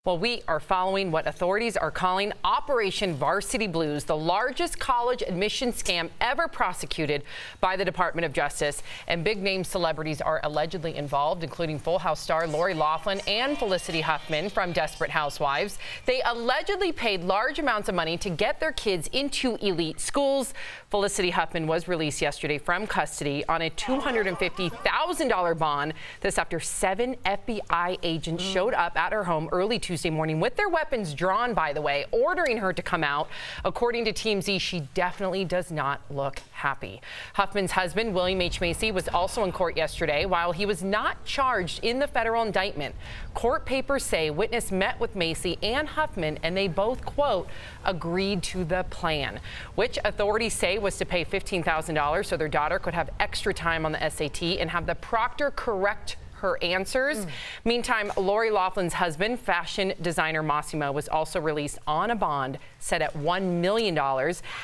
Well, we are following what authorities are calling Operation Varsity Blues, the largest college admission scam ever prosecuted by the Department of Justice. And big-name celebrities are allegedly involved, including Full House star Lori Loughlin and Felicity Huffman from Desperate Housewives. They allegedly paid large amounts of money to get their kids into elite schools. Felicity Huffman was released yesterday from custody on a $250,000 bond. This after 7 FBI agents showed up at her home early Tuesday morning with their weapons drawn, by the way, ordering her to come out. According to TMZ, she definitely does not look happy. Huffman's husband, William H. Macy, was also in court yesterday. While he was not charged in the federal indictment, court papers say witness met with Macy and Huffman, and they both, quote, agreed to the plan, which authorities say was to pay $15,000 so their daughter could have extra time on the SAT and have the proctor correct her answers. Meantime, Lori Loughlin's husband, fashion designer Massimo, was also released on a bond set at $1 million.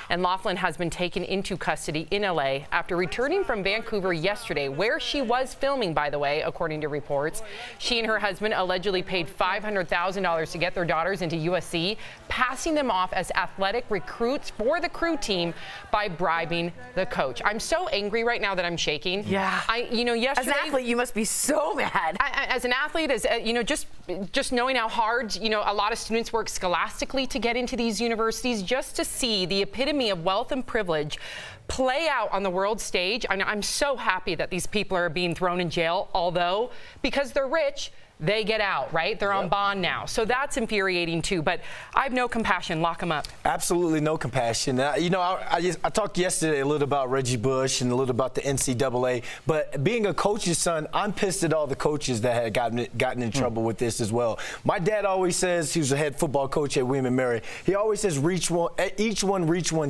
And Loughlin has been taken into custody in LA after returning from Vancouver yesterday, where she was filming, by the way, according to reports. She and her husband allegedly paid $500,000 to get their daughters into USC, passing them off as athletic recruits for the crew team by bribing the coach. I'm so angry right now that I'm shaking. Yeah. Yesterday, as an athlete, you must be so mad. As an athlete, as just knowing how hard a lot of students work scholastically to get into these universities, just to see the epitome of wealth and privilege play out on the world stage. I'm so happy that these people are being thrown in jail, although because they're rich, they get out, right? They're on bond now. So that's infuriating too, but I have no compassion. Lock them up. Absolutely no compassion. I talked yesterday a little about Reggie Bush and a little about the NCAA, but being a coach's son, I'm pissed at all the coaches that had gotten in trouble with this as well. My dad always says, he was a head football coach at William & Mary, he always says, reach one,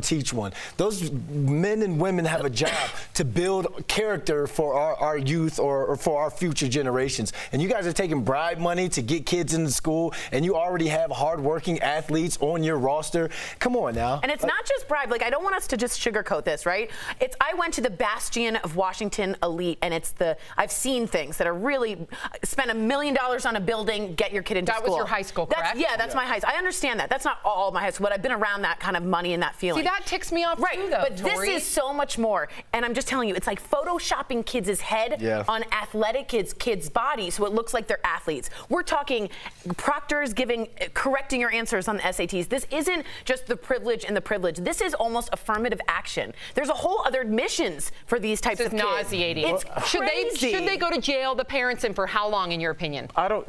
teach one. Those men and women have a job to build character for our youth or for our future generations. And you guys are taking bribe money to get kids into school, and you already have hardworking athletes on your roster. Come on now. And it's not just bribe. Like, I don't want us to just sugarcoat this, right? I went to the bastion of Washington elite, and I've seen things that are really, spend $1 million on a building, get your kid into school. That was your high school, correct? That's my high school. I understand that. That's not all my high school, but I've been around that kind of money and that feeling. See, that ticks me off too, though, but Tori, this is so much more. And I'm just telling you, it's like photoshopping kids' head on athletic kids' bodies, so it looks like they're athletes. We're talking proctors correcting your answers on the SATs. This isn't just the privilege and the privilege. This is almost affirmative action. There's a whole other admissions for these types of kids. It's nauseating. It's crazy. Should they go to jail, the parents, and for how long, in your opinion? I don't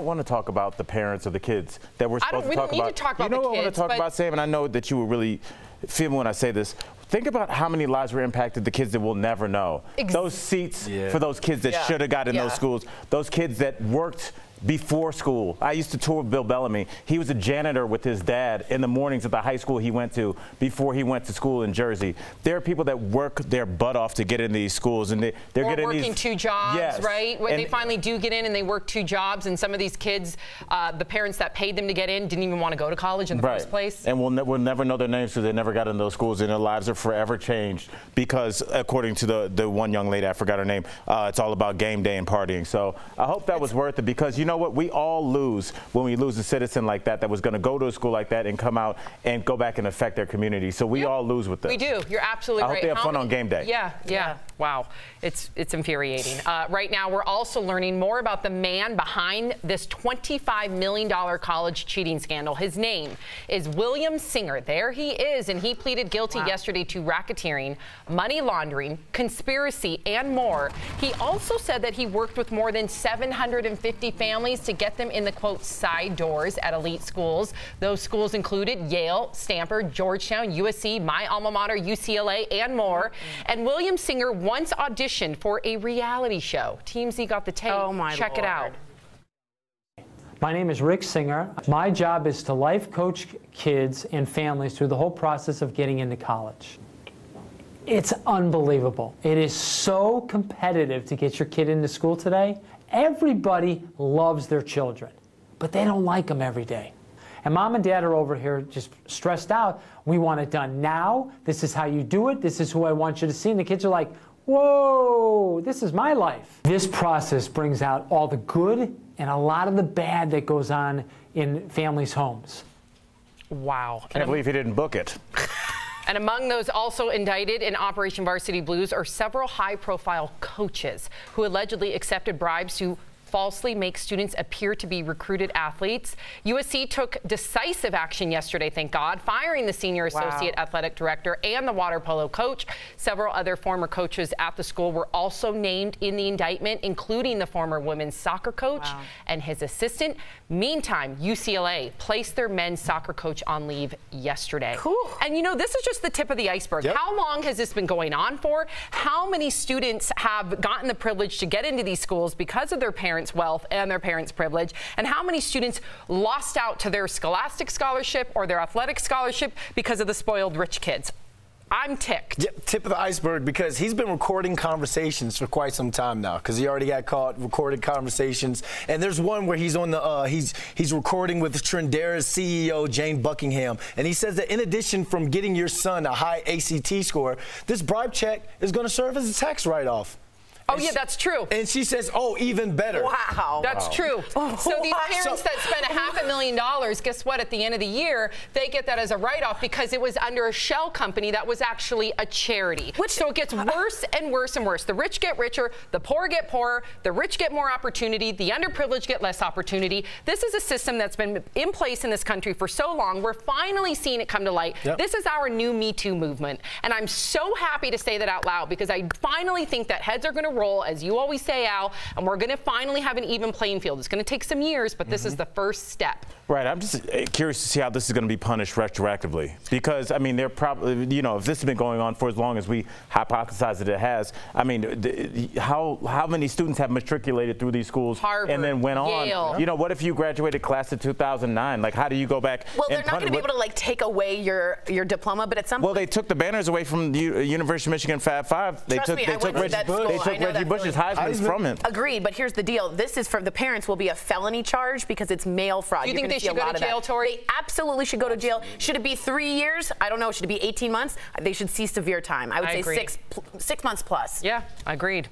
want to talk about the parents or the kids that we're supposed to talk about. We don't need to talk about the kids. You know what I want to talk about, Sam, and I know that you will really feel me when I say this. Think about how many lives were impacted, the kids that we'll never know. Those seats for those kids that should have got in those schools, those kids that worked before school. I used to tour with Bill Bellamy. He was a janitor with his dad in the mornings at the high school he went to before he went to school in Jersey. There are people that work their butt off to get in these schools, and they're getting working 2 jobs, right? When they finally do get in and they work 2 jobs, and some of these kids, the parents that paid them to get in didn't even want to go to college in the first place. And we'll never know their names because they never got in those schools, and their lives are forever changed because, according to the one young lady, I forgot her name, it's all about game day and partying. So I hope that was worth it, because you know what? We all lose when we lose a citizen like that was going to go to a school like that and come out and go back and affect their community. So we all lose with this. We do. You're absolutely right. I hope they have fun on game day. Yeah. Wow. It's infuriating. Right now, we're also learning more about the man behind this $25 million college cheating scandal. His name is William Singer. There he is, and he pleaded guilty yesterday to racketeering, money laundering, conspiracy, and more. He also said that he worked with more than 750 families to get them in the, quote, side doors at elite schools. Those schools included Yale, Stanford, Georgetown, USC, my alma mater, UCLA, and more. And William Singer once auditioned for a reality show. TMZ got the tape. Oh, my Check it out. My name is Rick Singer. My job is to life coach kids and families through the whole process of getting into college. It's unbelievable. It is so competitive to get your kid into school today. Everybody loves their children, but they don't like them every day. And mom and dad are over here just stressed out. We want it done now. This is how you do it. This is who I want you to see. And the kids are like, whoa, this is my life. This process brings out all the good and a lot of the bad that goes on in families' homes. Wow. Can't believe he didn't book it. And among those also indicted in Operation Varsity Blues are several high-profile coaches who allegedly accepted bribes to falsely make students appear to be recruited athletes. USC took decisive action yesterday, thank God, firing the senior associate athletic director and the water polo coach. Several other former coaches at the school were also named in the indictment, including the former women's soccer coach and his assistant. Meantime, UCLA placed their men's soccer coach on leave yesterday. And you know, this is just the tip of the iceberg. How long has this been going on for? How many students have gotten the privilege to get into these schools because of their parents' wealth and their parents' privilege, and how many students lost out to their scholastic scholarship or their athletic scholarship because of the spoiled rich kids? I'm ticked. Yep, tip of the iceberg, because he's been recording conversations for quite some time now, because he already got caught recording conversations. And there's one where he's on the he's recording with Trendera's CEO Jane Buckingham, and he says that in addition from getting your son a high ACT score, this bribe check is going to serve as a tax write-off. Oh, yeah, that's true. And she says, oh, even better. Wow. That's true. So these parents that spent $500,000, guess what? At the end of the year, they get that as a write-off because it was under a shell company that was actually a charity. So it gets worse and worse and worse. The rich get richer, the poor get poorer, the rich get more opportunity, the underprivileged get less opportunity. This is a system that's been in place in this country for so long. We're finally seeing it come to light. This is our new Me Too movement. And I'm so happy to say that out loud, because I finally think that heads are going to roll, as you always say, Al, and we're going to finally have an even playing field. It's going to take some years, but this is the first step. Right. I'm just curious to see how this is going to be punished retroactively, because, I mean, they're probably, you know, if this has been going on for as long as we hypothesize that it has, I mean, how many students have matriculated through these schools Harvard, and then went Yale. on? You know, what if you graduated class of 2009? Like, how do you go back? Well, they're not going to be able to, like, take away your diploma, but at some point. Well, they took the banners away from the University of Michigan Fab Five. They took Reggie Bush's Heisman from him. Agreed, but here's the deal. This is for the parents will be a felony charge because it's mail fraud. Do you think they should go to jail, Tori? They absolutely should go to jail. Should it be 3 years? I don't know. Should it be 18 months? They should see severe time. I would say agree. 6 months plus. Yeah, agreed.